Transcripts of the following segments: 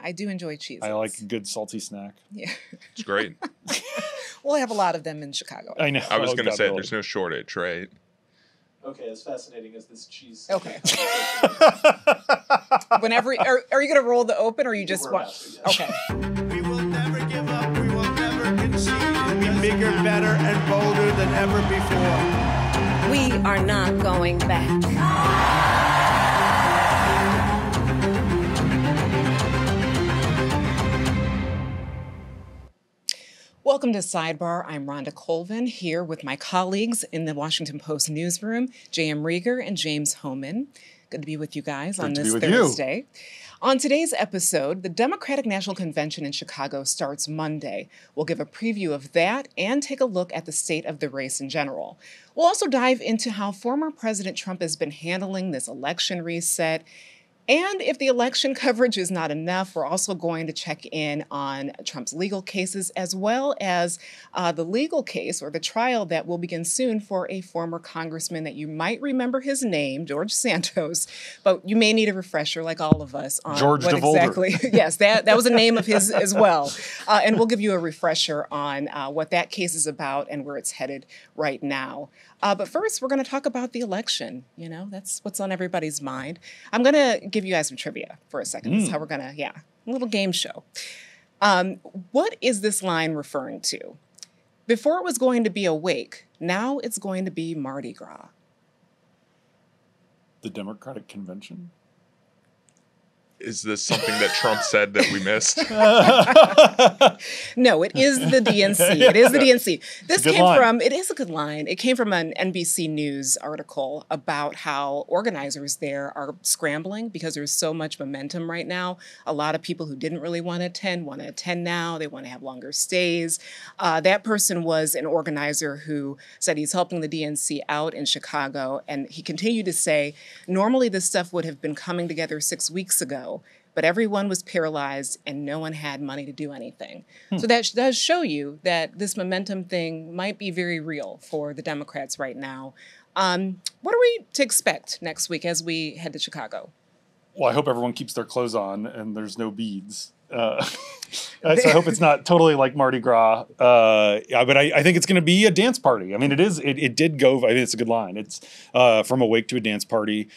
I do enjoy cheeses. I like a good salty snack. Yeah. It's great. We'll have a lot of them in Chicago. I know. I was going to say, God, there's no shortage, right? Okay, as fascinating as this cheese. Okay. Whenever, are you going to roll the open, or you just want? Yes. Okay. We will never give up. We will never concede. We'll be bigger, better, and bolder than ever before. We are not going back. Welcome to Sidebar. I'm Rhonda Colvin, here with my colleagues in the Washington Post newsroom, JM Rieger and James Hohmann. Good to be with you guys on this Thursday. On today's episode, the Democratic National Convention in Chicago starts Monday. We'll give a preview of that and take a look at the state of the race in general. We'll also dive into how former President Trump has been handling this election reset. And if the election coverage is not enough, we're also going to check in on Trump's legal cases, as well as the legal case or the trial that will begin soon for a former congressman that you might remember his name, George Santos, but you may need a refresher, like all of us, on George what DeVolder. exactly. Yes, that was a name of his as well. And we'll give you a refresher on what that case is about and where it's headed right now. But first, we're going to talk about the election. You know, that's what's on everybody's mind. I'm going to give you guys some trivia for a second. This is how we're going to, a little game show. What is this line referring to? Before it was going to be a wake, now it's going to be Mardi Gras. The Democratic Convention? Is this something that Trump said that we missed? No, it is the DNC. It is the DNC. This came line. from, it is a good line. It came from an NBC News article about how organizers there are scrambling because there's so much momentum right now. A lot of people who didn't really want to attend now. They want to have longer stays. That person was an organizer who said he's helping the DNC out in Chicago. And he continued to say, normally this stuff would have been coming together 6 weeks ago, but everyone was paralyzed and no one had money to do anything. So that does show you that this momentum thing might be very real for the Democrats right now. What are we to expect next week as we head to Chicago? Well, I hope everyone keeps their clothes on and there's no beads. So I hope it's not totally like Mardi Gras. But I think it's going to be a dance party. I mean, it did go, I think it's a good line. It's from a wake to a dance party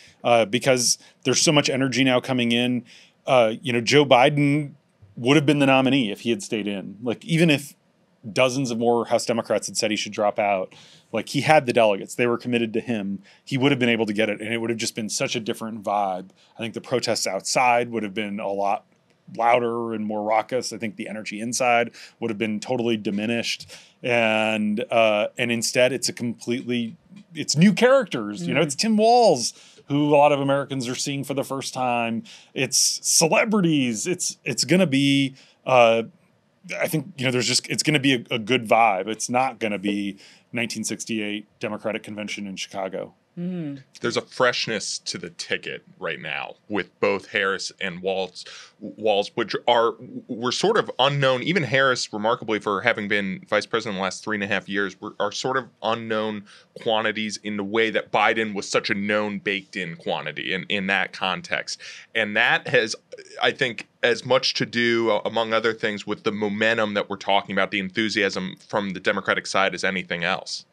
because there's so much energy now coming in. Joe Biden would have been the nominee if he had stayed in. Like, even if dozens of more House Democrats had said he should drop out, like, he had the delegates. They were committed to him. He would have been able to get it, and it would have just been such a different vibe. I think the protests outside would have been a lot louder and more raucous. I think the energy inside would have been totally diminished. And instead, it's new characters. It's Tim Walz, who a lot of Americans are seeing for the first time. It's celebrities. It's going to be, I think, it's going to be a good vibe. It's not going to be 1968 Democratic Convention in Chicago. There's a freshness to the ticket right now with both Harris and Walz, which were sort of unknown. Even Harris, remarkably for having been vice president in the last 3.5 years, are sort of unknown quantities in the way that Biden was such a known baked-in quantity in that context. And that has, I think, as much to do, among other things, with the momentum that we're talking about, the enthusiasm from the Democratic side as anything else.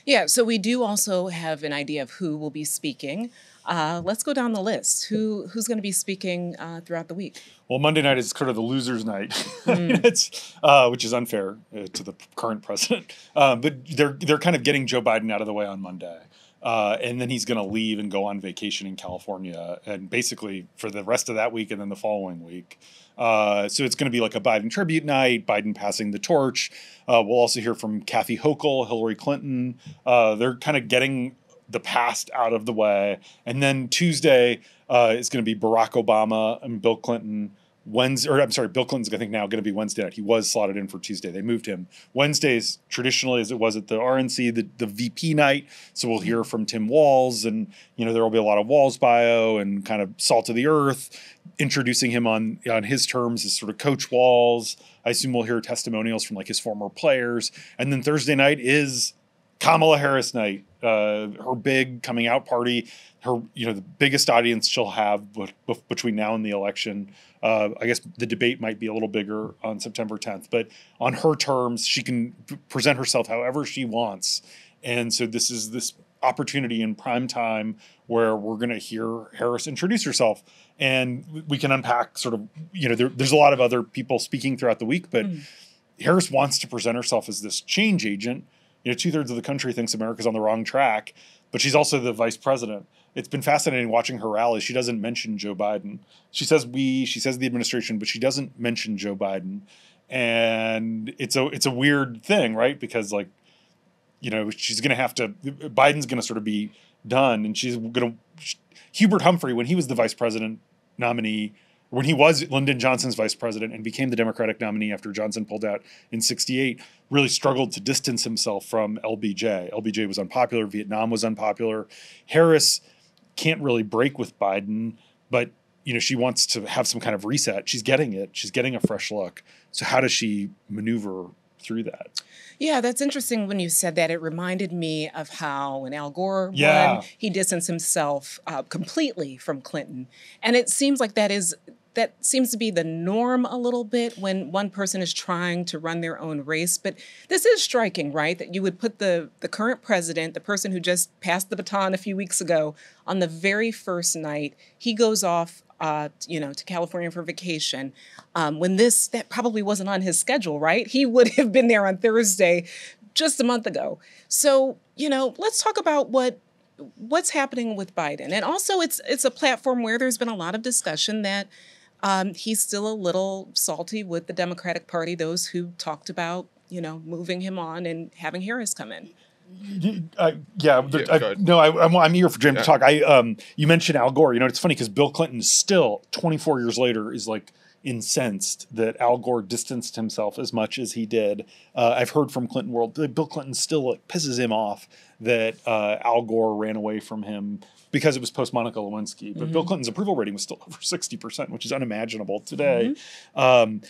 Yeah, so we do also have an idea of who will be speaking. Let's go down the list. Who's going to be speaking throughout the week? Well, Monday night is kind of the loser's night, which is unfair to the current president. But they're kind of getting Joe Biden out of the way on Monday. And then he's going to leave and go on vacation in California, and basically for the rest of that week and then the following week. So it's going to be like a Biden tribute night, Biden passing the torch. We'll also hear from Kathy Hochul, Hillary Clinton. They're kind of getting the past out of the way. And then Tuesday is going to be Barack Obama and Bill Clinton. Bill Clinton's, I think, now going to be Wednesday night. He was slotted in for Tuesday. They moved him. Wednesdays, traditionally, as it was at the RNC, the VP night. So we'll hear from Tim Walz, and, there will be a lot of Walz bio and kind of salt of the earth, introducing him on his terms as sort of Coach Walz. I assume we'll hear testimonials from, like, his former players. And then Thursday night is Kamala Harris night. her big coming out party, her, the biggest audience she'll have between now and the election. I guess the debate might be a little bigger on September 10th, but on her terms, she can present herself however she wants. And so this is this opportunity in prime time where we're going to hear Harris introduce herself, and we can unpack sort of, there's a lot of other people speaking throughout the week, but Harris wants to present herself as this change agent. 2/3 of the country thinks America's on the wrong track, but she's also the vice president. It's been fascinating watching her rallies. She doesn't mention Joe Biden. She says the administration, but she doesn't mention Joe Biden. And it's a weird thing, right? Because she's going to have to, Biden's going to sort of be done, and she's going to, Hubert Humphrey, when he was the vice president nominee, when he was Lyndon Johnson's vice president and became the Democratic nominee after Johnson pulled out in 1968, really struggled to distance himself from LBJ. LBJ was unpopular. Vietnam was unpopular. Harris can't really break with Biden, but she wants to have some kind of reset. She's getting it. She's getting a fresh look. So how does she maneuver through that? Yeah, that's interesting when you said that. It reminded me of how when Al Gore won, he distanced himself completely from Clinton. And it seems like that seems to be the norm a little bit when one person is trying to run their own race. But this is striking, right? That you would put the current president, the person who just passed the baton a few weeks ago, on the very first night. He goes off to California for vacation, when that probably wasn't on his schedule, right? He would have been there on Thursday just a month ago. So, let's talk about what's happening with Biden. And also it's a platform where there's been a lot of discussion that he's still a little salty with the Democratic Party, those who talked about, moving him on and having Harris come in. I'm here for Jim to talk. You mentioned Al Gore. It's funny because Bill Clinton still 24 years later is incensed that Al Gore distanced himself as much as he did. I've heard from Clinton world that Bill Clinton still pisses him off that Al Gore ran away from him because it was post Monica Lewinsky. But Bill Clinton's approval rating was still over 60%, which is unimaginable today. And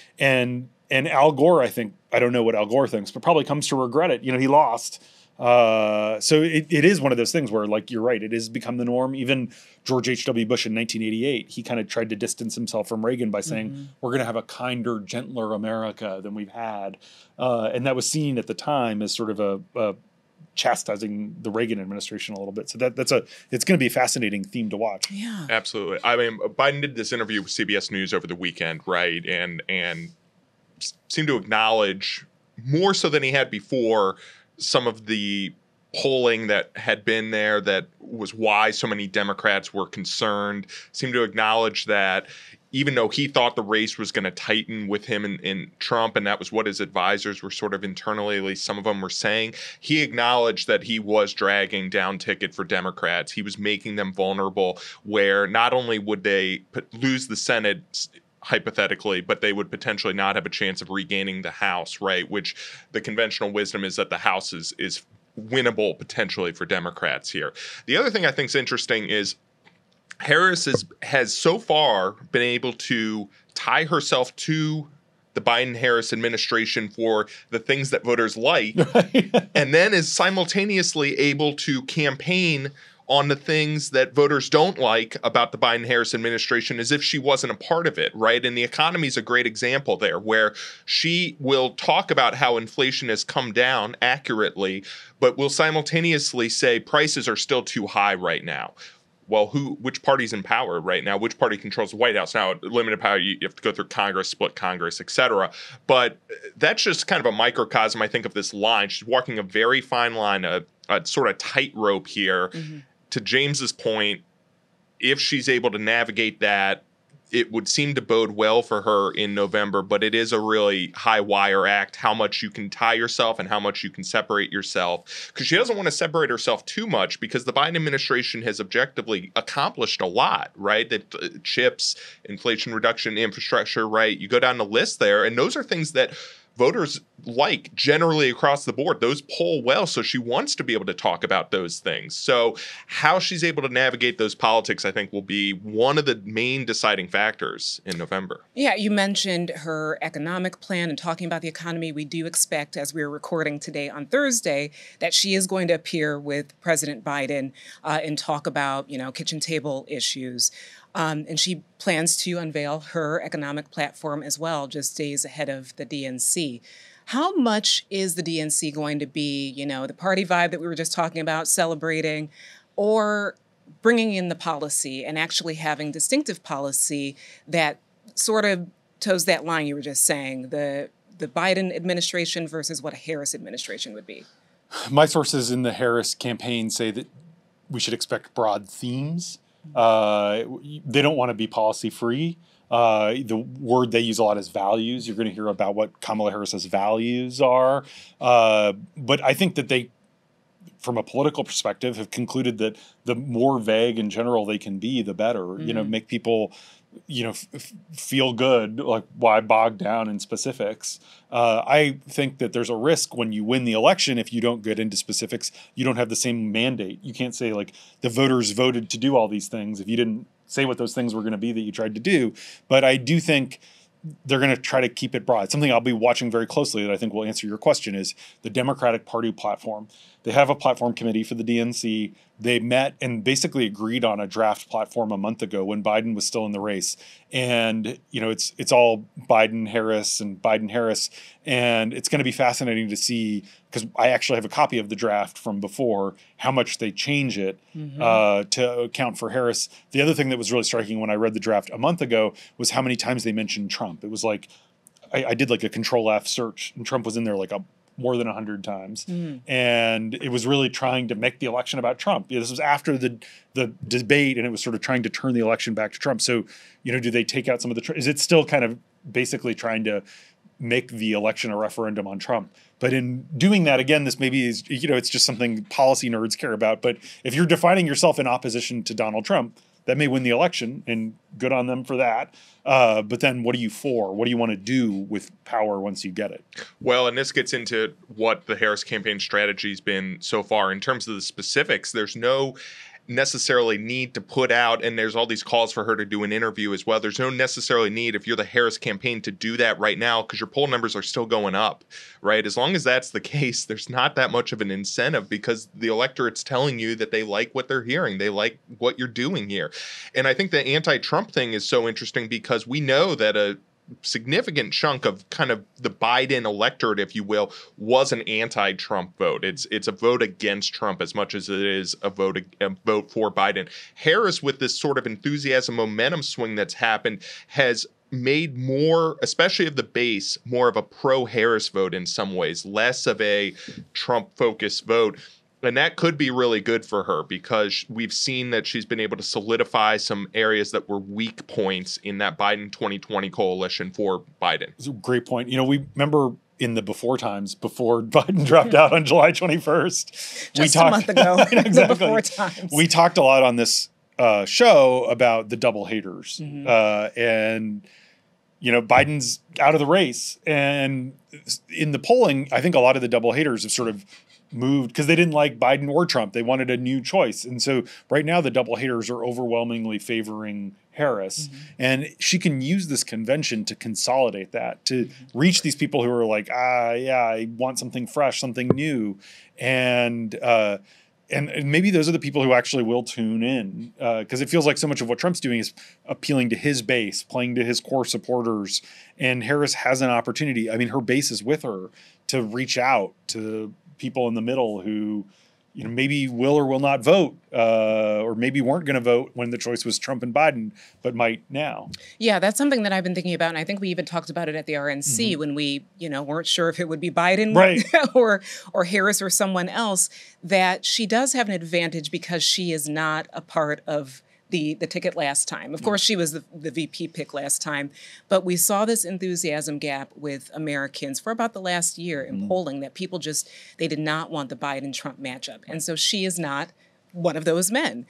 Al Gore, I don't know what Al Gore thinks, but probably comes to regret it. He lost. So it is one of those things where, you're right, it has become the norm. Even George H.W. Bush in 1988, he kind of tried to distance himself from Reagan by saying, we're going to have a kinder, gentler America than we've had. And that was seen at the time as sort of a chastising the Reagan administration a little bit. So it's going to be a fascinating theme to watch. Yeah, absolutely. I mean, Biden did this interview with CBS News over the weekend, right? And seemed to acknowledge more so than he had before some of the polling that had been there that was why so many Democrats were concerned, seemed to acknowledge that even though he thought the race was going to tighten with him and Trump, and that was what his advisors were sort of internally, at least some of them were saying, he acknowledged that he was dragging down ticket for Democrats. He was making them vulnerable, where not only would they lose the Senate hypothetically, but they would potentially not have a chance of regaining the House, right? Which the conventional wisdom is that the House is winnable potentially for Democrats here. The other thing I think is interesting is Harris has so far been able to tie herself to the Biden-Harris administration for the things that voters like, and then is simultaneously able to campaign on the things that voters don't like about the Biden-Harris administration as if she wasn't a part of it, right? And the economy is a great example there, where she will talk about how inflation has come down accurately, but will simultaneously say prices are still too high right now. Well, which party's in power right now? Which party controls the White House? Now, limited power, you have to go through Congress, split Congress, et cetera. But that's just kind of a microcosm, I think, of this line. She's walking a very fine line, a sort of tightrope here. To James's point, if she's able to navigate that, it would seem to bode well for her in November, but it is a really high wire act, how much you can tie yourself and how much you can separate yourself. Because she doesn't want to separate herself too much, because the Biden administration has objectively accomplished a lot, right? That chips, inflation reduction, infrastructure, right? You go down the list there, and those are things that voters like generally across the board. Those poll well, so she wants to be able to talk about those things. So how she's able to navigate those politics, I think, will be one of the main deciding factors in November. Yeah, you mentioned her economic plan and talking about the economy. We do expect, as we're recording today on Thursday, that she is going to appear with President Biden and talk about, kitchen table issues. And she plans to unveil her economic platform as well, just days ahead of the DNC. How much is the DNC going to be, the party vibe that we were just talking about, celebrating, or bringing in the policy and actually having distinctive policy that sort of toes that line you were just saying, the Biden administration versus what a Harris administration would be? My sources in the Harris campaign say that we should expect broad themes. They don't want to be policy free. The word they use a lot is values. You're going to hear about what Kamala Harris's values are. But I think that they, from a political perspective, have concluded that the more vague in general they can be, the better. Mm-hmm. Make people, feel good. Like, why bog down in specifics? I think that there's a risk when you win the election, if you don't get into specifics, you don't have the same mandate. You can't say, like, the voters voted to do all these things if you didn't say what those things were going to be that you tried to do. But I do think they're going to try to keep it broad. Something I'll be watching very closely that I think will answer your question is the Democratic Party platform. They have a platform committee for the DNC. They met and basically agreed on a draft platform a month ago when Biden was still in the race. And, it's all Biden-Harris and Biden-Harris. And it's going to be fascinating to see, because I actually have a copy of the draft from before, how much they change it to account for Harris. The other thing that was really striking when I read the draft a month ago was how many times they mentioned Trump. It was like, I did like a Control-F search, and Trump was in there like more than 100 times. Mm. And it was really trying to make the election about Trump. This was after the debate, and it was sort of trying to turn the election back to Trump. So, do they take out some of the... Is it still kind of basically trying to make the election a referendum on Trump? But in doing that, again, this maybe is, it's just something policy nerds care about. But if you're defining yourself in opposition to Donald Trump, that may win the election, and good on them for that. But then what are you for? What do you want to do with power once you get it? Well, and this gets into what the Harris campaign strategy has been so far. In terms of the specifics, there's no necessarily need to put out, and there's all these calls for her to do an interview as well. There's no necessarily need, if you're the Harris campaign, to do that right now, because your poll numbers are still going up, right? As long as that's the case, there's not that much of an incentive, because the electorate's telling you that they like what they're hearing. They like what you're doing here. And I think the anti-Trump thing is so interesting, because we know that a significant chunk of kind of the Biden electorate, if you will, was an anti-Trump vote. It's a vote against Trump as much as it is a vote for Biden. Harris, with this sort of enthusiasm momentum swing that's happened, has made more, especially of the base, more of a pro-Harris vote in some ways, less of a Trump-focused vote. And that could be really good for her, because we've seen that she's been able to solidify some areas that were weak points in that Biden 2020 coalition for Biden. It's a great point. We remember in the before times, before Biden dropped out on July 21st. Just a month ago. Exactly. The before times. We talked a lot on this show about the double haters. Mm-hmm. And Biden's out of the race. And in the polling, I think a lot of the double haters have sort of moved because they didn't like Biden or Trump. They wanted a new choice. And so right now the double haters are overwhelmingly favoring Harris. Mm-hmm. And she can use this convention to consolidate that, to reach these people who are like, I want something fresh, something new. And maybe those are the people who actually will tune in, because it feels like so much of what Trump's doing is appealing to his base, playing to his core supporters. And Harris has an opportunity. I mean, her base is with her to reach out to people in the middle who, maybe will or will not vote, or maybe weren't going to vote when the choice was Trump and Biden, but might now. Yeah, that's something that I've been thinking about. And I think we even talked about it at the RNC when we, weren't sure if it would be Biden or Harris or someone else, that she does have an advantage because she is not a part of the ticket last time. Of course, she was the VP pick last time, but we saw this enthusiasm gap with Americans for about the last year in polling, that people they did not want the Biden-Trump matchup. And so she is not one of those men.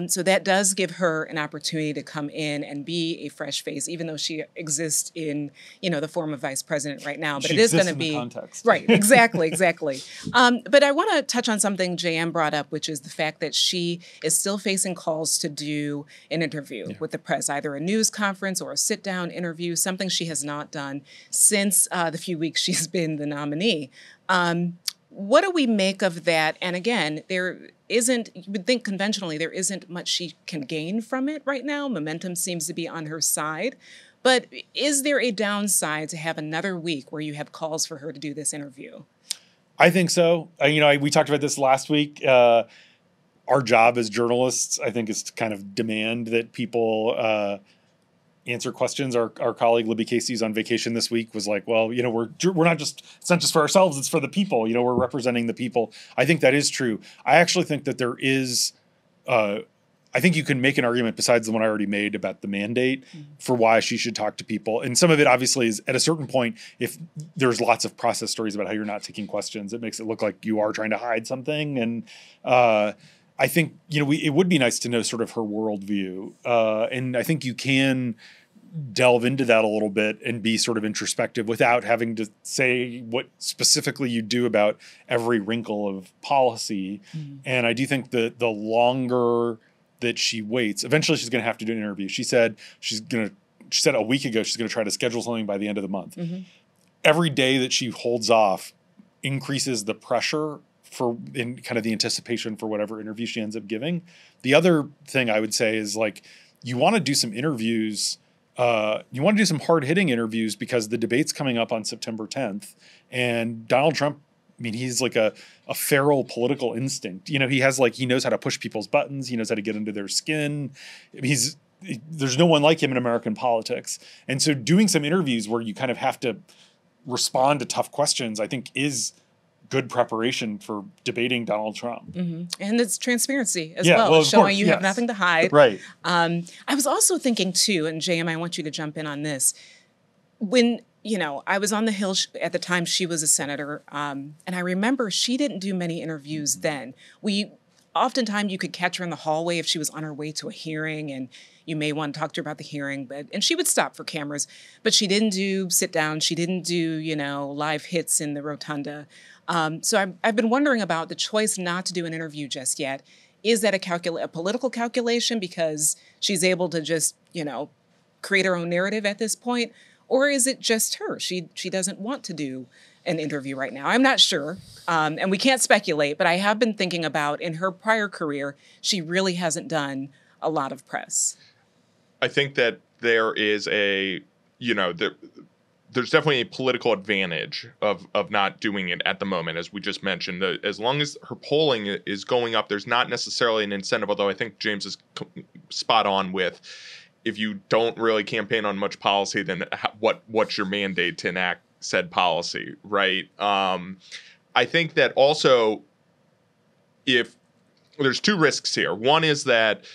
So that does give her an opportunity to come in and be a fresh face, even though she exists in, the form of vice president right now. But it is going to be context. Right. Exactly. But I want to touch on something JM brought up, which is the fact that she is still facing calls to do an interview with the press, either a news conference or a sit-down interview, something she has not done since the few weeks she's been the nominee. What do we make of that? And again, you would think conventionally, there isn't much she can gain from it right now. Momentum seems to be on her side. But is there a downside to have another week where you have calls for her to do this interview? I think so. We talked about this last week. Our job as journalists, I think, is to kind of demand that people answer questions. Our colleague Libby Casey's on vacation this week was like, well, we're not just, it's not just for ourselves, it's for the people. We're representing the people. I think that is true. I actually think that there is, I think you can make an argument besides the one I already made about the mandate for why she should talk to people. And some of it obviously is at a certain point, if there's lots of process stories about how you're not taking questions, it makes it look like you are trying to hide something. And, I think, it would be nice to know sort of her worldview. And I think you can delve into that a little bit and be sort of introspective without having to say what specifically you do about every wrinkle of policy. And I do think that the longer that she waits, eventually she's going to have to do an interview. She said a week ago, she's going to try to schedule something by the end of the month. Every day that she holds off increases the pressure in kind of the anticipation for whatever interview she ends up giving. The other thing I would say is you want to do some interviews. You want to do some hard hitting interviews because the debate's coming up on September 10th, and Donald Trump, he's like a feral political instinct. He knows how to push people's buttons. He knows how to get under their skin. There's no one like him in American politics. And so doing some interviews where you kind of have to respond to tough questions, I think is good preparation for debating Donald Trump. And it's transparency as well, showing you have nothing to hide. Right. I was also thinking too, and JM, I want you to jump in on this. When, I was on the Hill at the time she was a senator, and I remember she didn't do many interviews then. Oftentimes you could catch her in the hallway if she was on her way to a hearing, and you may want to talk to her about the hearing, and she would stop for cameras, but she didn't do sit down. She didn't do, live hits in the rotunda. So I've been wondering about the choice not to do an interview just yet. Is that a political calculation because she's able to just, create her own narrative at this point? Or is it just her? She doesn't want to do an interview right now. I'm not sure. And we can't speculate, but I have been thinking about in her prior career, she really hasn't done a lot of press. I think that there is there's definitely a political advantage of not doing it at the moment, as we just mentioned. As long as her polling is going up, there's not necessarily an incentive, although I think James is spot on with, if you don't really campaign on much policy, then what's your mandate to enact said policy, right? I think that also, if there's two risks here. One is that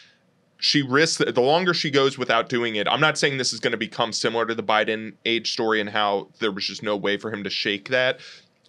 she risks, the longer she goes without doing it, I'm not saying this is going to become similar to the Biden age story and how there was just no way for him to shake that,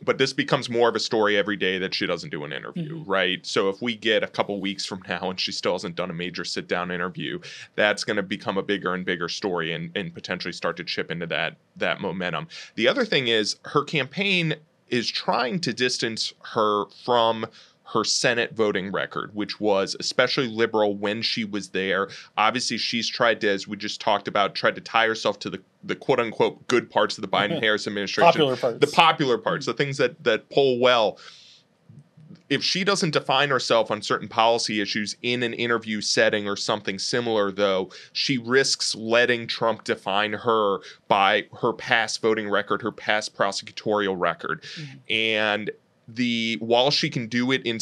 but this becomes more of a story every day that she doesn't do an interview, right? So if we get a couple weeks from now and she still hasn't done a major sit-down interview, that's going to become a bigger and bigger story and potentially start to chip into that momentum. The other thing is her campaign is trying to distance her from her Senate voting record, which was especially liberal when she was there. Obviously, she's tried to, as we just talked about, tried to tie herself to the quote-unquote good parts of the Biden-Harris administration. The popular parts, the things that poll well. If she doesn't define herself on certain policy issues in an interview setting or something similar, though, she risks letting Trump define her by her past voting record, her past prosecutorial record. And while she can do it and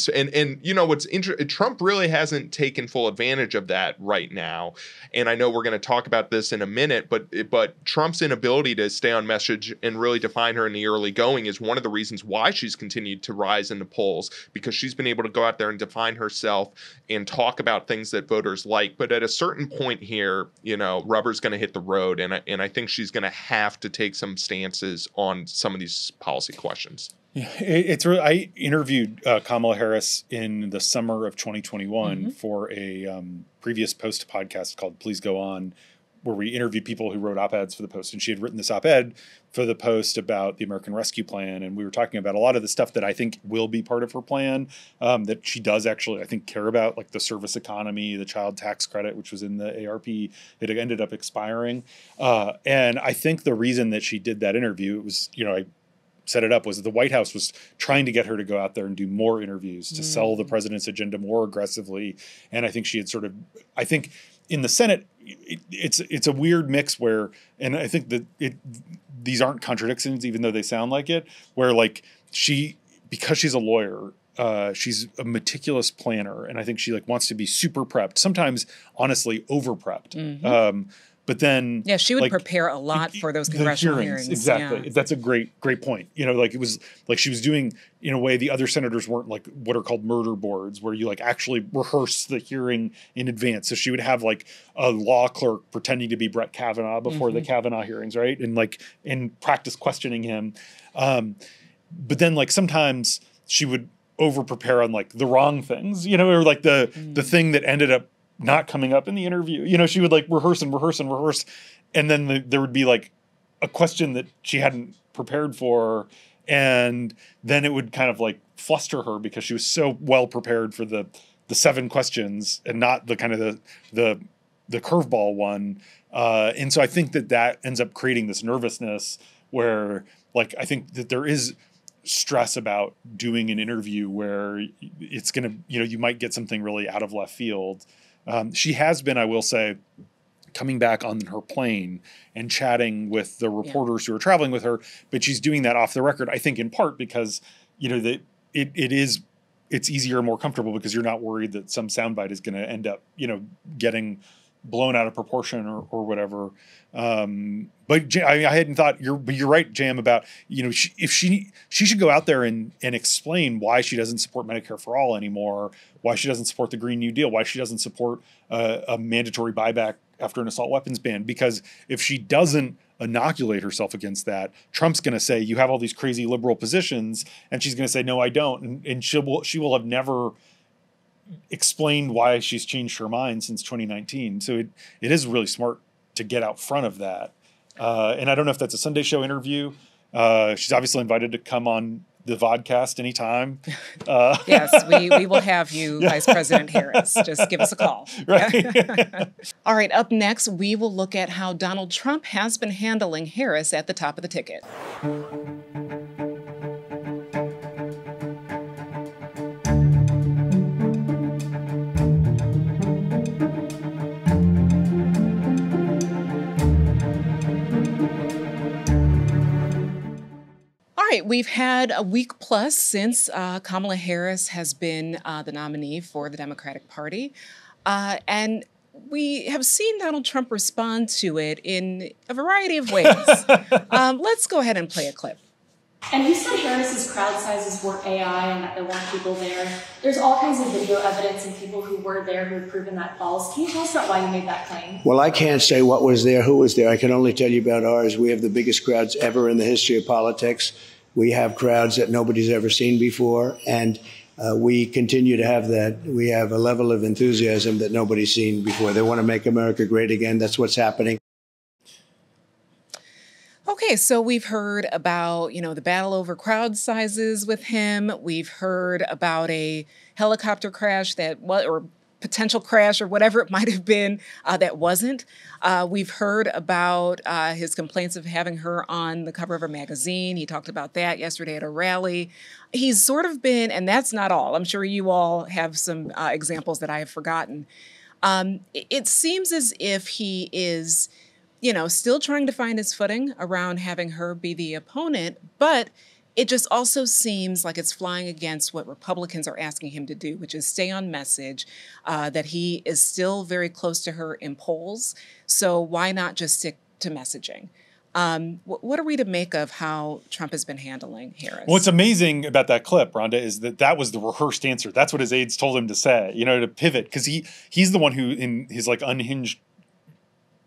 what's interesting, Trump really hasn't taken full advantage of that right now. And I know we're going to talk about this in a minute, but Trump's inability to stay on message and really define her in the early going is one of the reasons why she's continued to rise in the polls, because she's been able to go out there and define herself and talk about things that voters like. But at a certain point here, rubber's going to hit the road. And I think she's going to have to take some stances on some of these policy questions. Yeah, it's really, I interviewed Kamala Harris in the summer of 2021 for a previous Post podcast called Please Go On, where we interviewed people who wrote op-eds for the Post. And she had written this op-ed for the Post about the American Rescue Plan. And we were talking about a lot of the stuff that I think will be part of her plan, that she does actually, I think, care about, like the service economy, the child tax credit, which was in the ARP that ended up expiring. And I think the reason that she did that interview, it was, I set it up, was that the White House was trying to get her to go out there and do more interviews to sell the president's agenda more aggressively. And I think she had I think in the Senate, it's a weird mix where, and I think that these aren't contradictions, even though they sound like it, where like because she's a lawyer, she's a meticulous planner. And I think she wants to be super prepped, sometimes honestly over prepped. But then, yeah, she would prepare a lot for those congressional hearings. Exactly. Yeah. That's a great point. It was like she was doing in a way the other senators weren't, like what are called murder boards, where you actually rehearse the hearing in advance. So she would have a law clerk pretending to be Brett Kavanaugh before the Kavanaugh hearings, right? And practice questioning him. But then sometimes she would over prepare on the wrong things, or the thing that ended up not coming up in the interview. She would rehearse and rehearse and rehearse. And then there would be a question that she hadn't prepared for. And then it would kind of fluster her because she was so well prepared for the 7 questions and not the kind of the curveball one. And so I think that ends up creating this nervousness where I think that there is stress about doing an interview where it's going to, you might get something really out of left field. She has been, I will say, coming back on her plane and chatting with the reporters who are traveling with her, but she's doing that off the record, I think in part because, it's easier and more comfortable because you're not worried that some soundbite is going to end up, getting blown out of proportion or whatever. But I hadn't thought but you're right, JM, about, if she should go out there and explain why she doesn't support Medicare for all anymore, why she doesn't support the Green New Deal, why she doesn't support a mandatory buyback after an assault weapons ban. Because if she doesn't inoculate herself against that, Trump's going to say, you have all these crazy liberal positions. And she's going to say, no, I don't. And she will have never explained why she's changed her mind since 2019. So it is really smart to get out front of that. And I don't know if that's a Sunday show interview. She's obviously invited to come on the vodcast anytime. Yes, we will have you, Vice President Harris. Just give us a call. Right. All right, up next, we will look at how Donald Trump has been handling Harris at the top of the ticket. Right, we've had a week plus since Kamala Harris has been the nominee for the Democratic Party. And we have seen Donald Trump respond to it in a variety of ways. Let's go ahead and play a clip. And you said Harris's crowd sizes were AI and that there weren't people there. There's all kinds of video evidence and people who were there who have proven that false. Can you tell us about why you made that claim? Well, I can't say what was there, who was there. I can only tell you about ours. We have the biggest crowds ever in the history of politics. We have crowds that nobody's ever seen before, and we continue to have that. We have a level of enthusiasm that nobody's seen before. They want to make America great again. That's what's happening. Okay, so we've heard about, the battle over crowd sizes with him. We've heard about a helicopter crash or potential crash or whatever it might have been that wasn't. We've heard about his complaints of having her on the cover of a magazine. He talked about that yesterday at a rally. He's sort of been, and that's not all. I'm sure you all have some examples that I have forgotten. It seems as if he is still trying to find his footing around having her be the opponent, but it just also seems like it's flying against what Republicans are asking him to do, which is stay on message, that he is still very close to her in polls. So why not just stick to messaging? What are we to make of how Trump has been handling Harris? What's amazing about that clip, Rhonda, is that was the rehearsed answer. That's what his aides told him to say, to pivot, because he's the one who, in his unhinged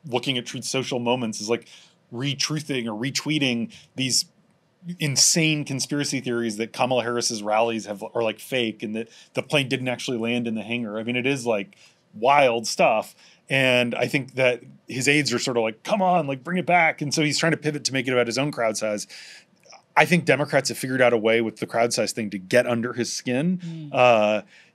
looking at Truth Social moments, is retruthing or retweeting these insane conspiracy theories that Kamala Harris's rallies are like fake and that the plane didn't actually land in the hangar. I mean, it is like wild stuff. And I think that his aides are sort of like, come on, like bring it back. And so he's trying to pivot to make it about his own crowd size. I think Democrats have figured out a way with the crowd size thing to get under his skin.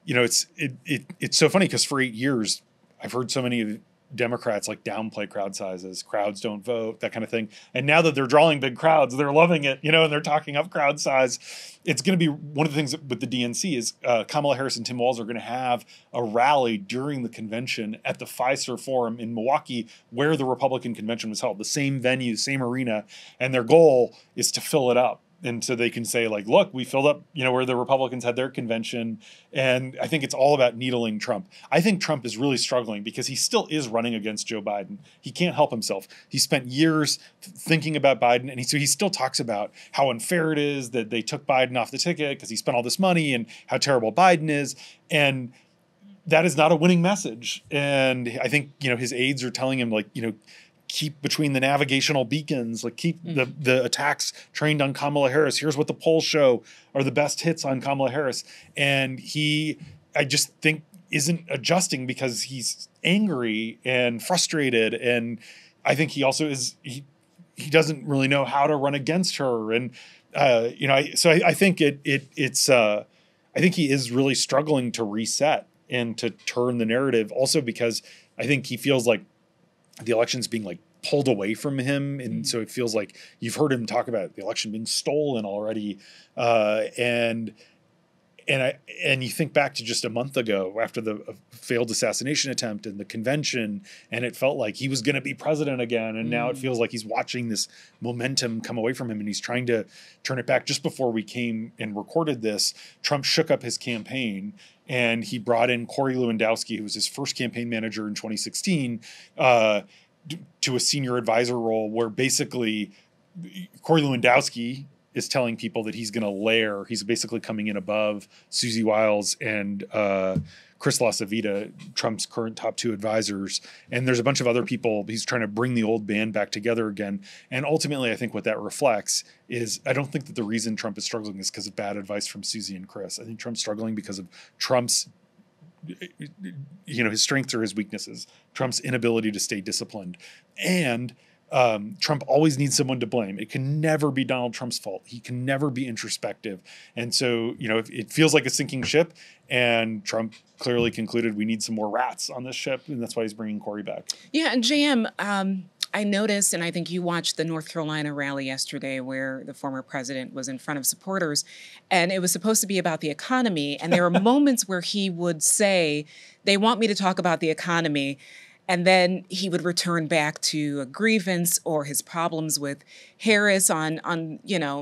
It's so funny because for 8 years, I've heard so many Democrats like downplay crowd sizes, crowds don't vote, that kind of thing. And now that they're drawing big crowds, they're loving it, and they're talking up crowd size. It's going to be one of the things with the DNC is Kamala Harris and Tim Walz are going to have a rally during the convention at the Pfizer Forum in Milwaukee, where the Republican convention was held, the same venue, same arena. And their goal is to fill it up. And so they can say, like, look, we filled up, where the Republicans had their convention. And I think it's all about needling Trump. I think Trump is really struggling because he still is running against Joe Biden. He can't help himself. He spent years thinking about Biden. And so he still talks about how unfair it is that they took Biden off the ticket because he spent all this money and how terrible Biden is. And that is not a winning message. And I think, his aides are telling him, like, keep between the navigational beacons, like keep the attacks trained on Kamala Harris. Here's what the polls show are the best hits on Kamala Harris. And I just think isn't adjusting because he's angry and frustrated. And I think he also he doesn't really know how to run against her. And, I think I think he is really struggling to reset and to turn the narrative also because I think he feels like the election's being like pulled away from him. And so it feels like you've heard him talk about the election being stolen already. And you think back to just a month ago after the failed assassination attempt and the convention, and it felt like he was going to be president again. And now it feels like he's watching this momentum come away from him and he's trying to turn it back. Just before we came and recorded this, Trump shook up his campaign and he brought in Corey Lewandowski, who was his first campaign manager in 2016, to a senior advisor role where basically Corey Lewandowski is telling people that he's going to layer. He's basically coming in above Susie Wiles and Chris LaCivita, Trump's current top two advisors. And there's a bunch of other people. He's trying to bring the old band back together again. And ultimately, I think what that reflects is I don't think that the reason Trump is struggling is because of bad advice from Susie and Chris. I think Trump's struggling because of Trump's, his strengths or his weaknesses, Trump's inability to stay disciplined. And Trump always needs someone to blame. It can never be Donald Trump's fault. He can never be introspective. And so, it feels like a sinking ship, and Trump clearly concluded we need some more rats on this ship, and that's why he's bringing Corey back. Yeah, and JM, I noticed, and I think you watched the North Carolina rally yesterday where the former president was in front of supporters, and it was supposed to be about the economy, and there were moments where he would say, they want me to talk about the economy, and then he would return back to a grievance or his problems with Harris on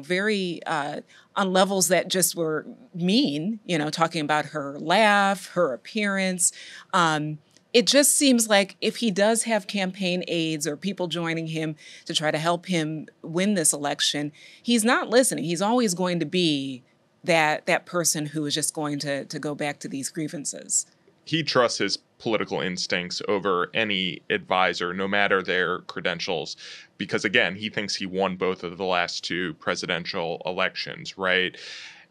very on levels that just were mean, talking about her laugh, her appearance. It just seems like if he does have campaign aides or people joining him to try to help him win this election, he's not listening. He's always going to be that person who is just going to go back to these grievances. He trusts his political instincts over any advisor, no matter their credentials, because, again, he thinks he won both of the last two presidential elections, right?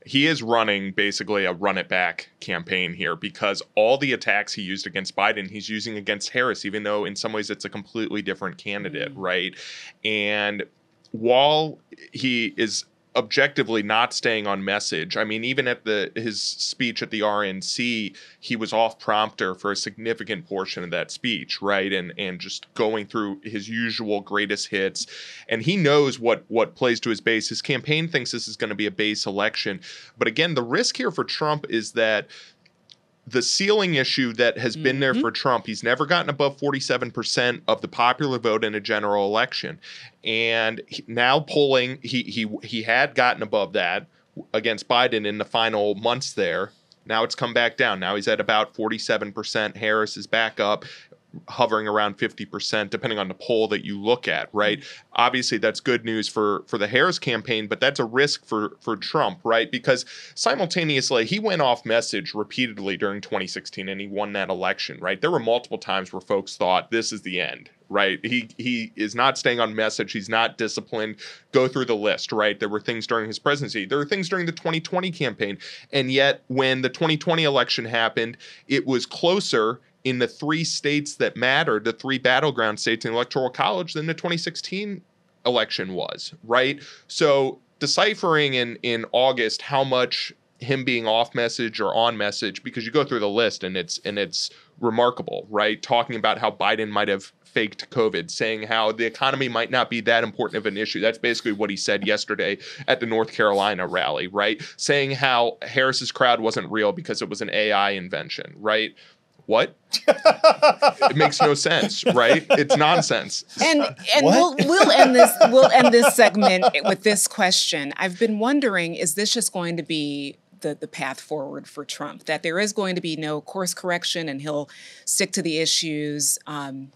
He is running basically a run it back campaign here because all the attacks he used against Biden, he's using against Harris, even though in some ways it's a completely different candidate, right? And while he is objectively not staying on message. I mean, even at his speech at the RNC, he was off prompter for a significant portion of that speech, right? And just going through his usual greatest hits. And he knows what plays to his base. His campaign thinks this is going to be a base election. But again, the risk here for Trump is that the ceiling issue that has been there for Trump, he's never gotten above 47% of the popular vote in a general election. And now polling, he had gotten above that against Biden in the final months there. Now it's come back down. Now he's at about 47%. Harris is back up. hovering around 50%, depending on the poll that you look at, right? Obviously, that's good news for the Harris campaign, but that's a risk for Trump, right? Because simultaneously, he went off message repeatedly during 2016 and he won that election, right? There were multiple times where folks thought this is the end, right? He is not staying on message. He's not disciplined. Go through the list, right? There were things during his presidency. There were things during the 2020 campaign. And yet, when the 2020 election happened, it was closer in the 3 states that mattered, the 3 battleground states in the Electoral College, than the 2016 election was, right? So deciphering in August how much him being off message or on message, because you go through the list and it's remarkable, right? Talking about how Biden might have faked COVID, saying how the economy might not be that important of an issue. That's basically what he said yesterday at the North Carolina rally, right? Saying how Harris's crowd wasn't real because it was an AI invention, right? What? It makes no sense, right? It's nonsense. And we'll end this segment with this question. I've been wondering, is this just going to be the path forward for Trump, that there is going to be no course correction and he'll stick to the issues?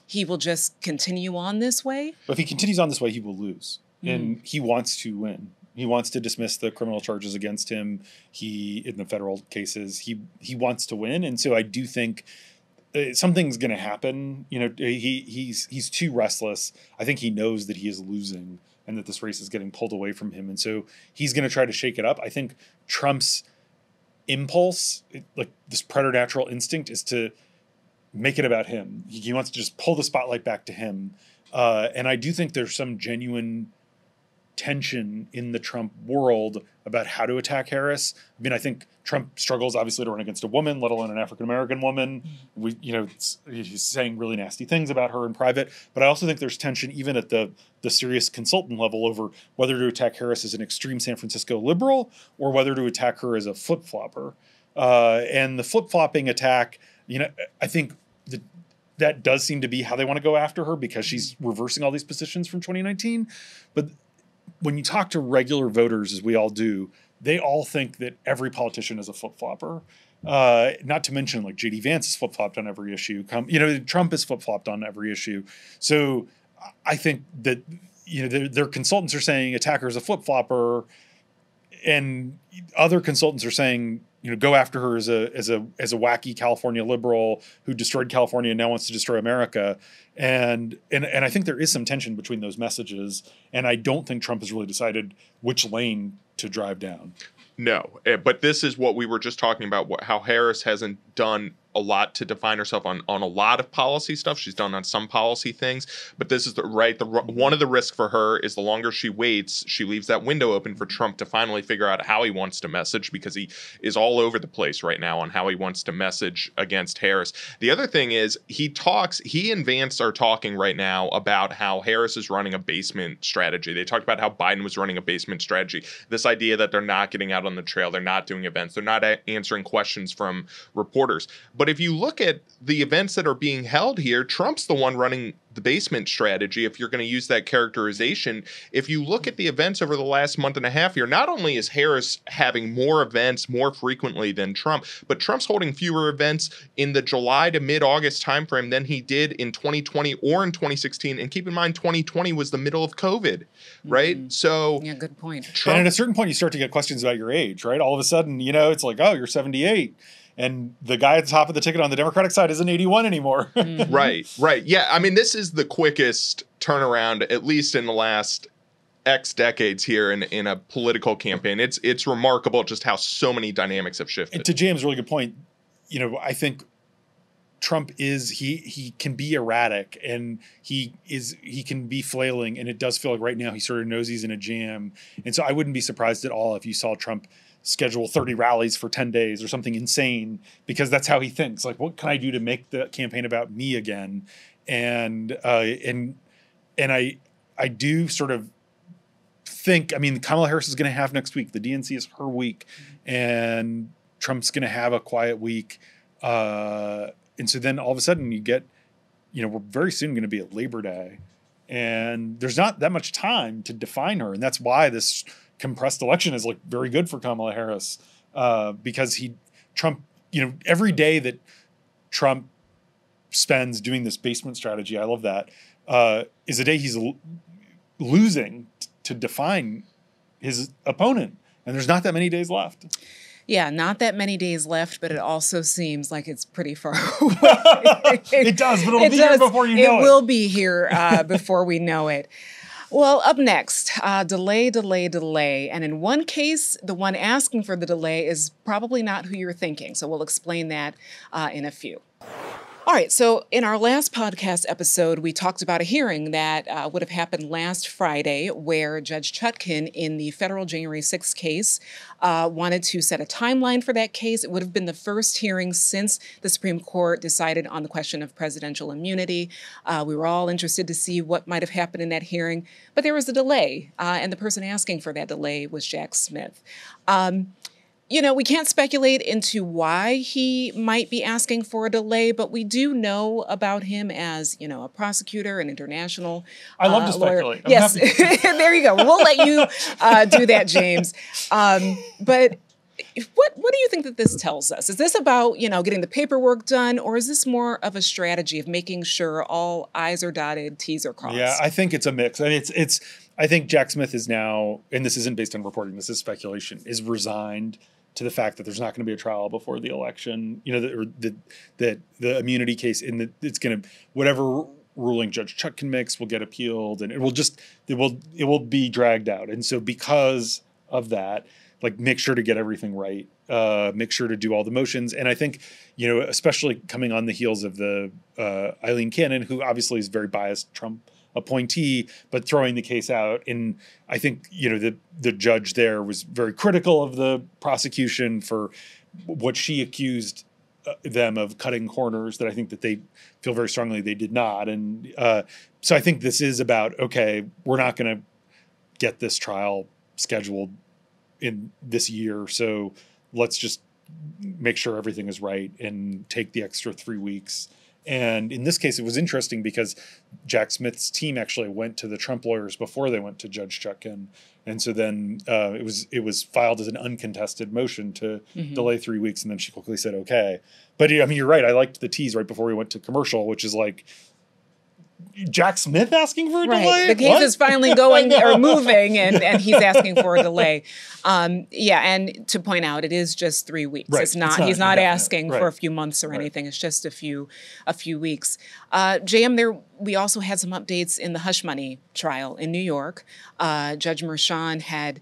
He will just continue on this way? But if he continues on this way, he will lose. And he wants to win. He wants to dismiss the criminal charges against him. In the federal cases, he wants to win. And so I do think something's going to happen. You know, he's too restless. I think he knows that he is losing and that this race is getting pulled away from him. And so he's going to try to shake it up. I think Trump's impulse, like this preternatural instinct, is to make it about him. He wants to just pull the spotlight back to him. And I do think there's some genuine tension in the Trump world about how to attack Harris. I mean, I think Trump struggles obviously to run against a woman, let alone an African-American woman. He's saying really nasty things about her in private, but I also think there's tension even at the serious consultant level over whether to attack Harris as an extreme San Francisco liberal or whether to attack her as a flip-flopper. And the flip-flopping attack, I think that does seem to be how they want to go after her because she's reversing all these positions from 2019. But when you talk to regular voters, as we all do, they all think that every politician is a flip-flopper. Not to mention, like, J.D. Vance is flip-flopped on every issue. Trump is flip-flopped on every issue. So I think that, their consultants are saying attack her as a flip-flopper, and other consultants are saying, go after her as a wacky California liberal who destroyed California and now wants to destroy America. And I think there is some tension between those messages. And I don't think Trump has really decided which lane to drive down. No, but this is what we were just talking about, how Harris hasn't done a lot to define herself on a lot of policy stuff. She's done on some policy things, but this is one of the risks for her is the longer she waits, she leaves that window open for Trump to finally figure out how he wants to message, because he is all over the place right now on how he wants to message against Harris. The other thing is he and Vance are talking right now about how Harris is running a basement strategy. They talked about how Biden was running a basement strategy. This idea that they're not getting out on the trail, they're not doing events, they're not answering questions from reporters. But if you look at the events that are being held here, Trump's the one running the basement strategy, if you're going to use that characterization. If you look at the events over the last month and a half here, not only is Harris having more events more frequently than Trump, but Trump's holding fewer events in the July to mid-August timeframe than he did in 2020 or in 2016. And keep in mind, 2020 was the middle of COVID, right? Mm-hmm. So yeah, good point. And at a certain point, you start to get questions about your age, right? All of a sudden, it's like, oh, you're 78. And the guy at the top of the ticket on the Democratic side isn't 81 anymore. Mm-hmm. Right. Yeah, I mean, this is the quickest turnaround, at least in the last X decades here in a political campaign. It's remarkable just how so many dynamics have shifted. And to James' really good point, I think Trump he can be erratic and he can be flailing, and it does feel like right now he sort of knows he's in a jam. And so I wouldn't be surprised at all if you saw Trump schedule 30 rallies for 10 days or something insane, because that's how he thinks. Like, what can I do to make the campaign about me again? And I do sort of think, Kamala Harris is going to have next week. The DNC is her week, and Trump's going to have a quiet week. And so then all of a sudden you get, we're very soon going to be at Labor Day, and there's not that much time to define her. And that's why this compressed election is very good for Kamala Harris, because Trump, every day that Trump spends doing this basement strategy, I love that, is the day he's losing to define his opponent. And there's not that many days left. Yeah, not that many days left, but it also seems like it's pretty far away. It does, but it'll be here before you know it. It will be here before we know it. Well, up next, delay. And in one case, the one asking for the delay is probably not who you're thinking. So we'll explain that in a few. All right, so in our last podcast episode, we talked about a hearing that would have happened last Friday where Judge Chutkan in the federal January 6th case wanted to set a timeline for that case. It would have been the first hearing since the Supreme Court decided on the question of presidential immunity. We were all interested to see what might have happened in that hearing, but there was a delay, and the person asking for that delay was Jack Smith. We can't speculate into why he might be asking for a delay, but we do know about him as, a prosecutor, an international I love to lawyer. speculate. Yes, there you go. We'll let you do that, James. But what do you think that this tells us? Is this about, getting the paperwork done, or is this more of a strategy of making sure all I's are dotted, T's are crossed? Yeah, I think it's a mix. I mean, I think Jack Smith is now, and this isn't based on reporting, this is speculation, is resigned to the fact that there's not going to be a trial before the election, that the immunity case it's going to, whatever ruling Judge Chutkan makes will get appealed, and it will be dragged out. And so because of that, make sure to get everything right, make sure to do all the motions. And I think, especially coming on the heels of the Eileen Cannon, who obviously is very biased Trump appointee, but throwing the case out. And I think, the judge there was very critical of the prosecution for what she accused them of cutting corners that I think that they feel very strongly they did not. And so I think this is about, okay, we're not going to get this trial scheduled in this year. So let's just make sure everything is right and take the extra 3 weeks. And in this case, it was interesting because Jack Smith's team actually went to the Trump lawyers before they went to Judge Chutkan. And so then it was filed as an uncontested motion to delay 3 weeks. And then she quickly said, okay. But I mean, you're right. I liked the tease right before we went to commercial, which is Jack Smith asking for a delay? The case is finally going or moving, and he's asking for a delay. And to point out, it is just 3 weeks. Right. He's not asking for a few months or anything. It's just a few weeks. JM, we also had some updates in the hush money trial in New York. Judge Merchan had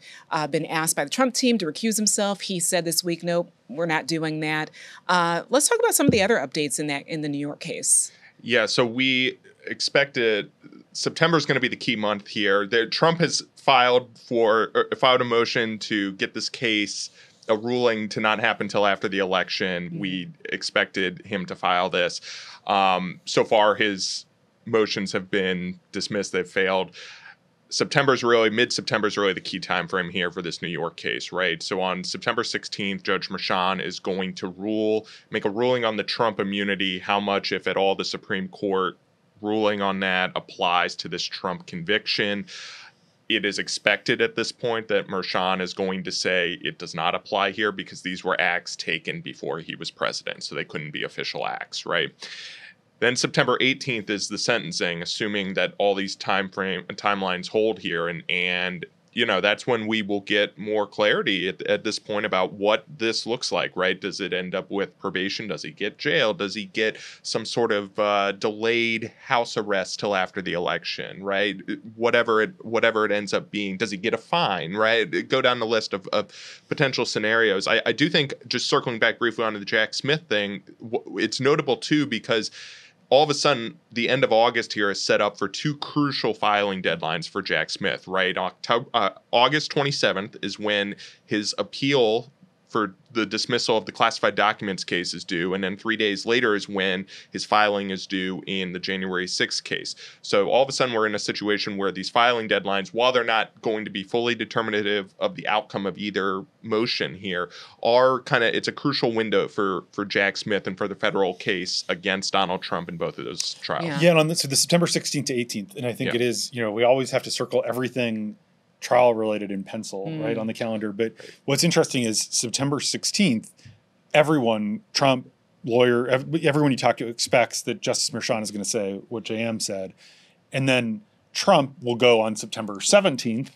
been asked by the Trump team to recuse himself. He said this week, nope, we're not doing that. Let's talk about some of the other updates in the New York case. Yeah, so we expected September is going to be the key month here. Trump has filed a motion to get this case, a ruling to not happen until after the election. Mm-hmm. We expected him to file this. So far, his motions have been dismissed. They've failed. Mid-September is really the key time frame here for this New York case, right? So on September 16th, Judge Merchan is going to make a ruling on the Trump immunity, how much, if at all, the Supreme Court ruling on that applies to this Trump conviction. It is expected at this point that Merchan is going to say it does not apply here because these were acts taken before he was president, so they couldn't be official acts, right? Then September 18th is the sentencing, assuming that all these timelines hold here. And that's when we will get more clarity at this point about what this looks like, right? Does it end up with probation? Does he get jail? Does he get some sort of delayed house arrest till after the election, right? Whatever it ends up being. Does he get a fine, right? Go down the list of potential scenarios. I do think, just circling back briefly onto the Jack Smith thing, it's notable too because all of a sudden, the end of August here is set up for two crucial filing deadlines for Jack Smith, right? August 27th is when his appeal for the dismissal of the classified documents case is due, and then 3 days later is when his filing is due in the January 6th case. So all of a sudden, we're in a situation where these filing deadlines, while they're not going to be fully determinative of the outcome of either motion here, are it's a crucial window for Jack Smith and for the federal case against Donald Trump in both of those trials. Yeah, and so the September 16th to 18th, and I think it is, we always have to circle everything trial related in pencil, right, on the calendar. But what's interesting is September 16th, everyone, Trump, lawyer, everyone you talk to expects that Justice Merchan is going to say what JM said. And then Trump will go on September 17th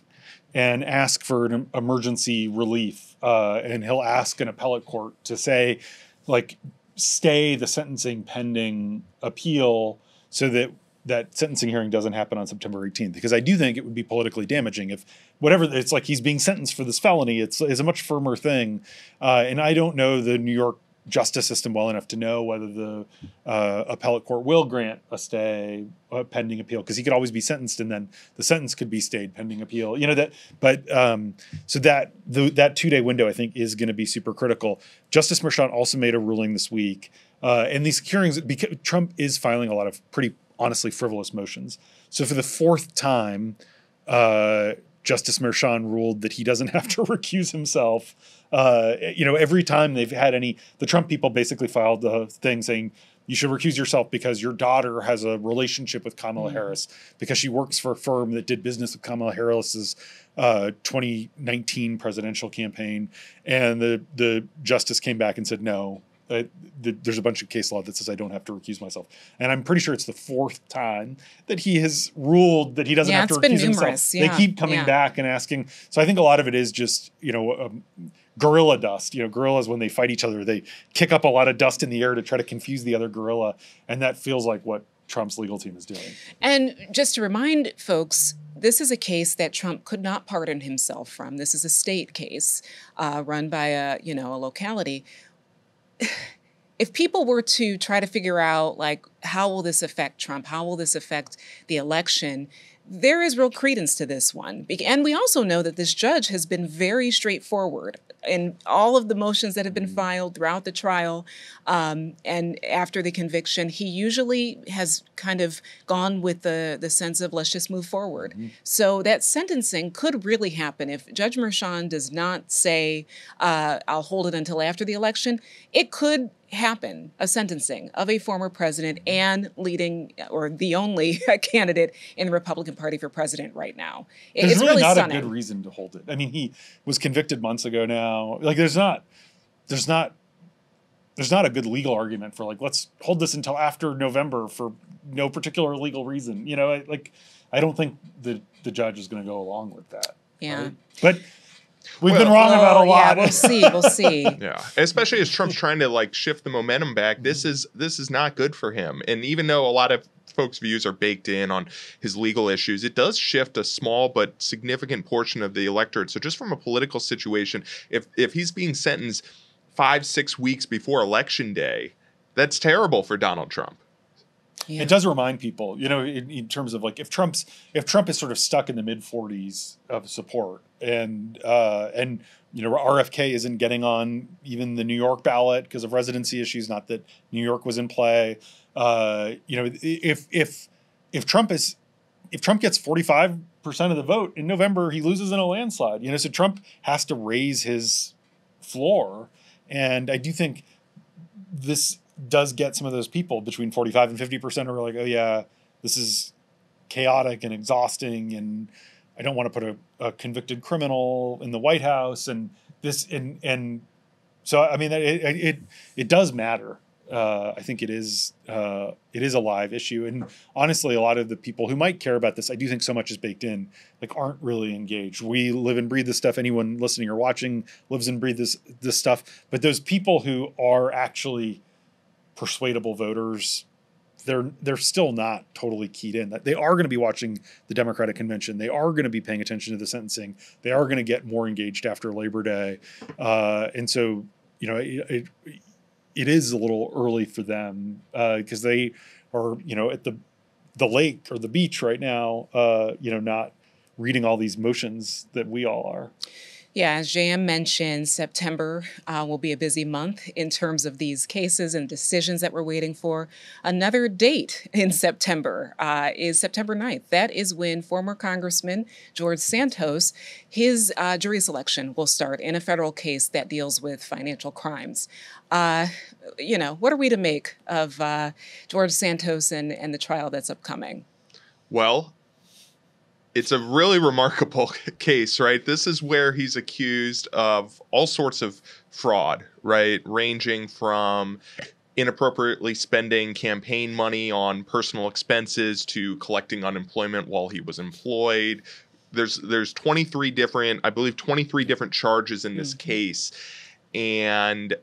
and ask for an emergency relief. And he'll ask an appellate court to say, like, stay the sentencing pending appeal so that that sentencing hearing doesn't happen on September 18th. Because I do think it would be politically damaging if whatever, it's like he's being sentenced for this felony. It's a much firmer thing. And I don't know the New York justice system well enough to know whether the appellate court will grant a stay pending appeal, because he could always be sentenced and then the sentence could be stayed pending appeal. You know that, but so that 2-day window I think is going to be super critical. Justice Merchan also made a ruling this week, and these hearings, because Trump is filing a lot of pretty honestly frivolous motions. So for the fourth time, Justice Merchan ruled that he doesn't have to recuse himself. Every time they've had the Trump people basically filed the thing saying you should recuse yourself because your daughter has a relationship with Kamala Harris, because she works for a firm that did business with Kamala Harris's 2019 presidential campaign. And the justice came back and said, no, there's a bunch of case law that says I don't have to recuse myself. And I'm pretty sure it's the fourth time that he has ruled that he doesn't have to recuse himself. Yeah. They keep coming back and asking. So I think a lot of it is just, gorilla dust. Gorillas, when they fight each other, they kick up a lot of dust in the air to try to confuse the other gorilla. And that feels like what Trump's legal team is doing. And just to remind folks, this is a case that Trump could not pardon himself from. This is a state case run by a locality. If people were to try to figure out, like, how will this affect Trump? How will this affect the election? There is real credence to this one. And we also know that this judge has been very straightforward in all of the motions that have been filed throughout the trial. And after the conviction, he usually has kind of gone with the sense of let's just move forward. Mm-hmm. So that sentencing could really happen. If Judge Merchan does not say, I'll hold it until after the election, it could happen, a sentencing of a former president and leading or the only candidate in the Republican Party for president right now. It's really not stunning. A good reason to hold it. I mean, he was convicted months ago now. Like, there's not a good legal argument for, like, let's hold this until after November for no particular legal reason. I don't think the judge is going to go along with that. Yeah. Right? But we've been wrong about a lot. Yeah, we'll see. Yeah, especially as Trump's trying to shift the momentum back. This is not good for him. And even though a lot of folks' views are baked in on his legal issues, it does shift a small but significant portion of the electorate. So just from a political situation, if he's being sentenced 5-6 weeks before Election Day, that's terrible for Donald Trump. Yeah. It does remind people, in terms of, like, if Trump is sort of stuck in the mid-40s of support, and RFK isn't getting on even the New York ballot because of residency issues. Not that New York was in play. If Trump gets 45% of the vote in November, he loses in a landslide. So Trump has to raise his floor, and I do think this does get some of those people between 45 and 50% who are like, oh yeah, this is chaotic and exhausting, and I don't want to put a convicted criminal in the White House, and so I mean it does matter. I think it is a live issue, and honestly, a lot of the people who might care about this, I do think so much is baked in, like, aren't really engaged. We live and breathe this stuff. Anyone listening or watching lives and breathes this stuff. But those people who are actually persuadable voters, they're still not totally keyed in. That they are going to be watching the Democratic convention. They are going to be paying attention to the sentencing. They are going to get more engaged after Labor Day, and so it is a little early for them because they are at the lake or the beach right now, not reading all these motions that we all are. Yeah, as JM mentioned, September will be a busy month in terms of these cases and decisions that we're waiting for. Another date in September is September 9th. That is when former Congressman George Santos, his jury selection will start in a federal case that deals with financial crimes. What are we to make of George Santos and the trial that's upcoming? Well, it's a really remarkable case, right? This is where he's accused of all sorts of fraud, right? Ranging from inappropriately spending campaign money on personal expenses to collecting unemployment while he was employed. There's 23 different charges in this case. And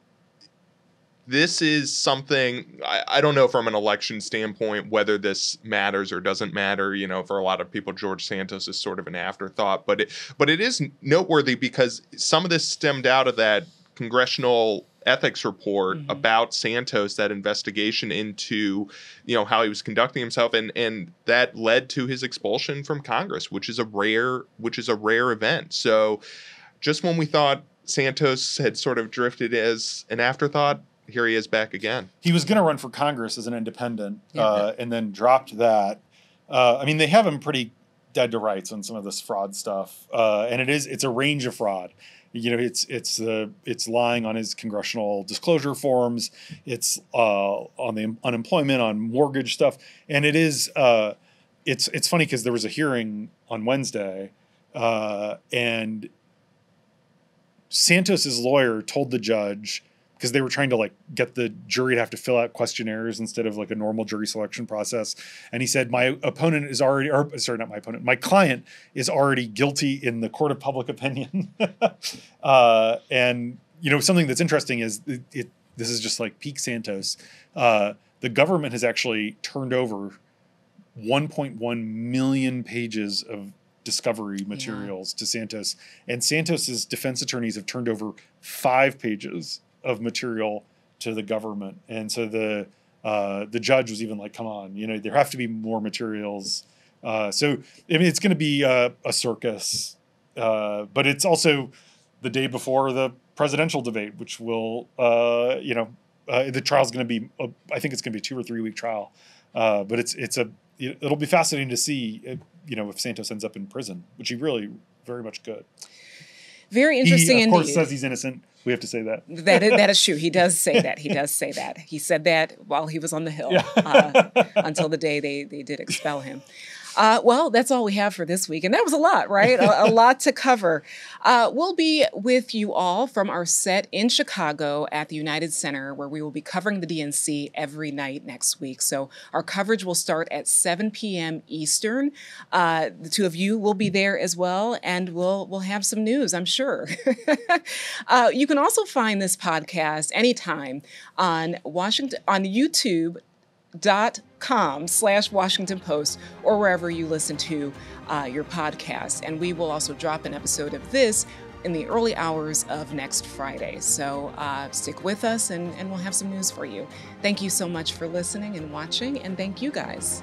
this is something, I don't know from an election standpoint whether this matters or doesn't matter. You know, for a lot of people, George Santos is sort of an afterthought. But it is noteworthy because some of this stemmed out of that congressional ethics report about Santos, that investigation into, you know, how he was conducting himself, and that led to his expulsion from Congress, which is a rare event. So just when we thought Santos had sort of drifted as an afterthought, here he is back again. He was going to run for Congress as an independent, and then dropped that. I mean, they have him pretty dead to rights on some of this fraud stuff, and it's a range of fraud. You know, it's lying on his congressional disclosure forms. It's on the unemployment, on mortgage stuff, and it's funny because there was a hearing on Wednesday, and Santos's lawyer told the judge, because they were trying to like get the jury to have to fill out questionnaires instead of like a normal jury selection process. And he said, my client is already guilty in the court of public opinion. And, you know, something that's interesting is this is just like peak Santos. The government has actually turned over 1.1 million pages of discovery materials to Santos. And Santos's defense attorneys have turned over 5 pages of material to the government. And so the judge was even like, come on, you know, there have to be more materials. So, I mean, it's going to be a circus, but it's also the day before the presidential debate, which will, the trial's going to be, I think it's going to be a 2 or 3 week trial. But it'll be fascinating to see, if Santos ends up in prison, which he really very much could. Very interesting. He, of course, says he's innocent. We have to say that. That is true. He does say that. He said that while he was on the Hill, until the day they did expel him. Well, that's all we have for this week. And that was a lot, right? a lot to cover. We'll be with you all from our set in Chicago at the United Center, where we will be covering the DNC every night next week. So our coverage will start at 7 p.m. Eastern. The two of you will be there as well, and we'll have some news, I'm sure. You can also find this podcast anytime on YouTube.com/Washington Post or wherever you listen to your podcast. And we will also drop an episode of this in the early hours of next Friday. So stick with us and we'll have some news for you. Thank you so much for listening and watching, and thank you guys.